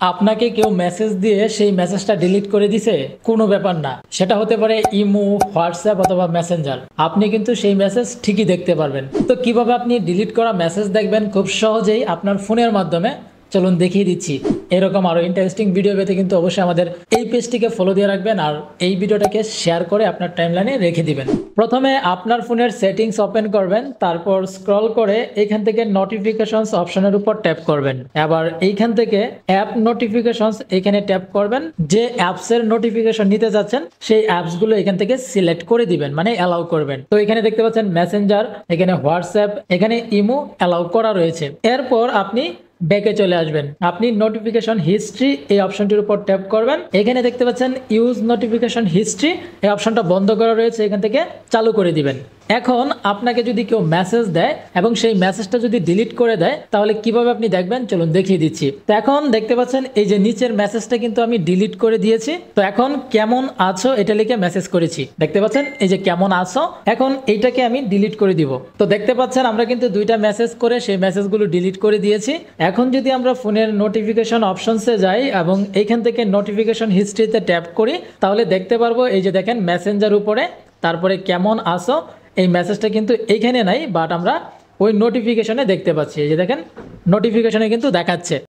আপনাকে কেউ মেসেজ দিয়ে সেই মেসেজটা ডিলিট করে দিছে, কোনো ব্যাপার না। সেটা হতে পারে ইমো, হোয়াটসঅ্যাপ অথবা মেসেঞ্জার। আপনি কিন্তু সেই মেসেজ ঠিকই দেখতে পারবেন। তো কিভাবে আপনি ডিলিট করা মেসেজ দেখবেন খুব সহজেই আপনার ফোনের মাধ্যমে, চলুন দেখিয়ে দিচ্ছি। এরকম আরো ইন্টারেস্টিং ভিডিও পেতে কিন্তু অবশ্যই আমাদের এই পেজটিকে ফলো দিয়ে রাখবেন আর এই ভিডিওটাকে শেয়ার করে আপনার টাইমলাইনে রেখে দিবেন। প্রথমে আপনার ফোনের সেটিংস ওপেন করবেন, তারপর স্ক্রল করে এখান থেকে নোটিফিকেশনস অপশনের উপর ট্যাপ করবেন। এবার এইখান থেকে অ্যাপ নোটিফিকেশনস এখানে ট্যাপ করবেন। যে অ্যাপসের নোটিফিকেশন নিতে যাচ্ছেন সেই অ্যাপসগুলো এখান থেকে সিলেক্ট করে দিবেন, মানে অ্যালাউ করবেন। তো এখানে দেখতে পাচ্ছেন মেসেঞ্জার, এখানে হোয়াটসঅ্যাপ, এখানে ইমো অ্যালাউ করা রয়েছে। এরপর আপনি ব্যাকে চলে আসবেন। আপনি নোটিফিকেশন হিস্ট্রি এই অপশনটির উপর ট্যাপ করবেন। এখানে দেখতে পাচ্ছেন ইউজ নোটিফিকেশন হিস্ট্রি, এই অপশনটা বন্ধ করা রয়েছে, এখান থেকে চালু করে দিবেন। এখন আপনাকে যদি কেউ মেসেজ দেয় এবং সেই মেসেজটা যদি ডিলিট করে দেয় তাহলে কিভাবে আপনি দেখবেন, চলুন দেখিয়ে দিচ্ছি। তো এখন দেখতে পাচ্ছেন এই যে নিচের মেসেজটা কিন্তু আমি ডিলিট করে দিয়েছি। তো এখন কেমন আছো এটা লিখে মেসেজ করেছি, দেখতে পাচ্ছেন এই যে কেমন আছো। এখন এইটাকে আমি ডিলিট করে দিব। তো দেখতে পাচ্ছেন আমরা কিন্তু দুইটা মেসেজ করে সেই মেসেজগুলো ডিলিট করে দিয়েছি। এখন যদি আমরা ফোনের নোটিফিকেশন অপশনসে যাই এবং এইখান থেকে নোটিফিকেশন হিস্ট্রিতে ট্যাপ করি তাহলে দেখতে পারবো এই যে দেখেন মেসেঞ্জার উপরে, তারপরে কেমন আছো, এই মেসেজটা কিন্তু এইখানে নাই, বাট আমরা ওই নোটিফিকেশনে দেখতে পাচ্ছি। এই যে দেখেন নোটিফিকেশনে কিন্তু দেখাচ্ছে।